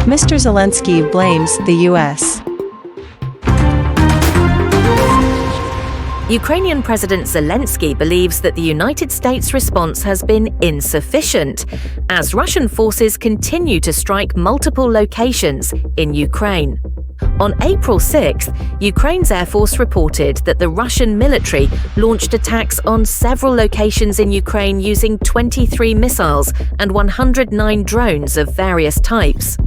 Mr. Zelensky blames the U.S. Ukrainian President Zelensky believes that the United States' response has been insufficient, as Russian forces continue to strike multiple locations in Ukraine. On April 6th, Ukraine's Air Force reported that the Russian military launched attacks on several locations in Ukraine using 23 missiles and 109 drones of various types.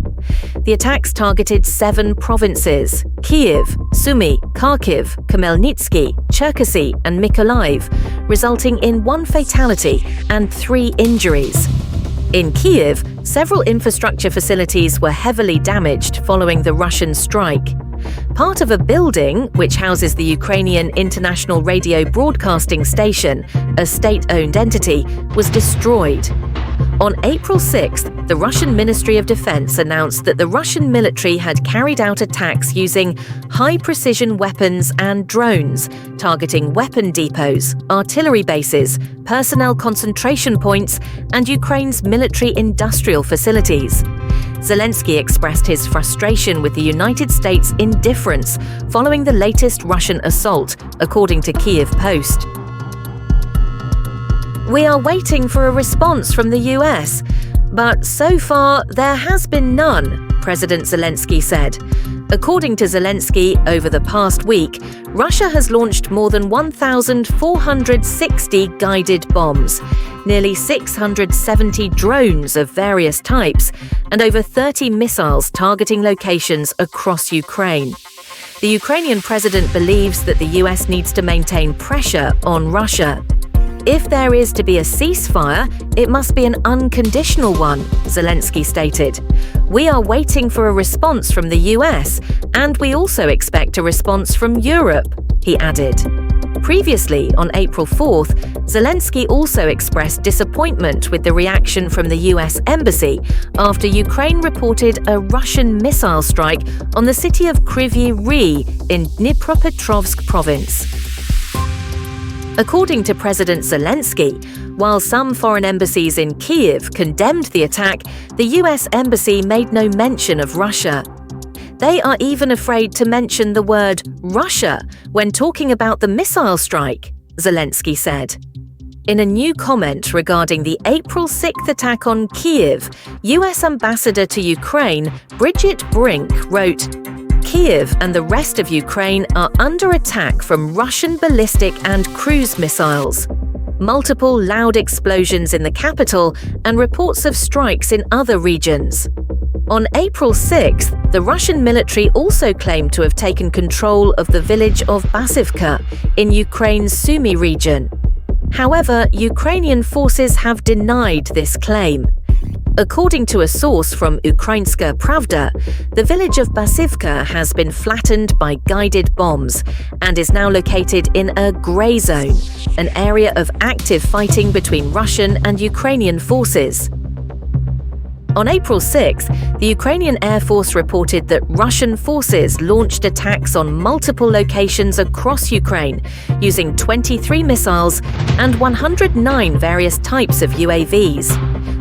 The attacks targeted 7 provinces: Kyiv, Sumy, Kharkiv, Khmelnytsky, Cherkasy, and Mykolaiv, resulting in 1 fatality and 3 injuries. In Kyiv, several infrastructure facilities were heavily damaged following the Russian strike. Part of a building, which houses the Ukrainian International Radio Broadcasting Station, a state-owned entity, was destroyed. On April 6th, the Russian Ministry of Defense announced that the Russian military had carried out attacks using high-precision weapons and drones, targeting weapon depots, artillery bases, personnel concentration points, and Ukraine's military-industrial facilities. Zelensky expressed his frustration with the United States' indifference following the latest Russian assault, according to Kyiv Post. "We are waiting for a response from the US, but so far there has been none," President Zelensky said. According to Zelensky, over the past week, Russia has launched more than 1,460 guided bombs, nearly 670 drones of various types, and over 30 missiles targeting locations across Ukraine. The Ukrainian president believes that the US needs to maintain pressure on Russia. "If there is to be a ceasefire, it must be an unconditional one," Zelensky stated. "We are waiting for a response from the US, and we also expect a response from Europe," he added. Previously, on April 4th, Zelensky also expressed disappointment with the reaction from the US Embassy after Ukraine reported a Russian missile strike on the city of Kryvyi Rih in Dnipropetrovsk province. According to President Zelensky, while some foreign embassies in Kyiv condemned the attack, the US Embassy made no mention of Russia. They are even afraid to mention the word Russia when talking about the missile strike, Zelensky said. In a new comment regarding the April 6th attack on Kyiv, US Ambassador to Ukraine, Bridget Brink, wrote, "Kyiv and the rest of Ukraine are under attack from Russian ballistic and cruise missiles. Multiple loud explosions in the capital and reports of strikes in other regions." On April 6th, the Russian military also claimed to have taken control of the village of Basivka in Ukraine's Sumy region. However, Ukrainian forces have denied this claim. According to a source from Ukrainska Pravda, the village of Basivka has been flattened by guided bombs and is now located in a grey zone, an area of active fighting between Russian and Ukrainian forces. On April 6th, the Ukrainian Air Force reported that Russian forces launched attacks on multiple locations across Ukraine using 23 missiles and 109 various types of UAVs.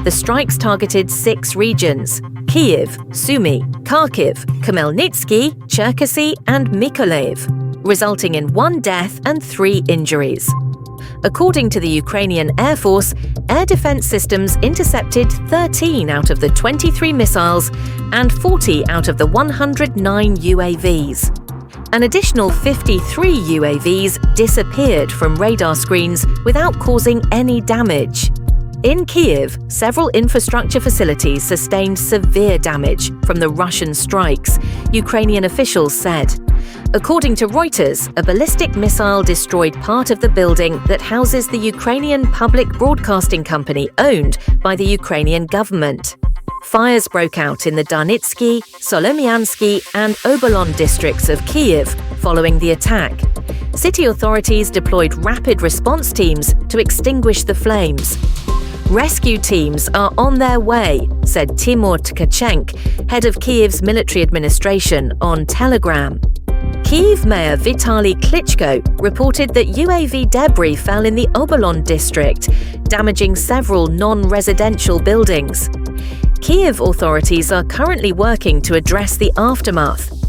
The strikes targeted 6 regions: Kyiv, Sumy, Kharkiv, Khmelnytsky, Cherkasy, and Mykolaiv, resulting in 1 death and 3 injuries. According to the Ukrainian Air Force, air defense systems intercepted 13 out of the 23 missiles and 40 out of the 109 UAVs. An additional 53 UAVs disappeared from radar screens without causing any damage. In Kyiv, several infrastructure facilities sustained severe damage from the Russian strikes, Ukrainian officials said. According to Reuters, a ballistic missile destroyed part of the building that houses the Ukrainian public broadcasting company owned by the Ukrainian government. Fires broke out in the Darnitsky, Solomyansky, and Obolon districts of Kyiv following the attack. City authorities deployed rapid response teams to extinguish the flames. "Rescue teams are on their way," said Timur Tkachenk, head of Kyiv's military administration, on Telegram. Kyiv Mayor Vitaly Klitschko reported that UAV debris fell in the Obolon district, damaging several non-residential buildings. Kyiv authorities are currently working to address the aftermath.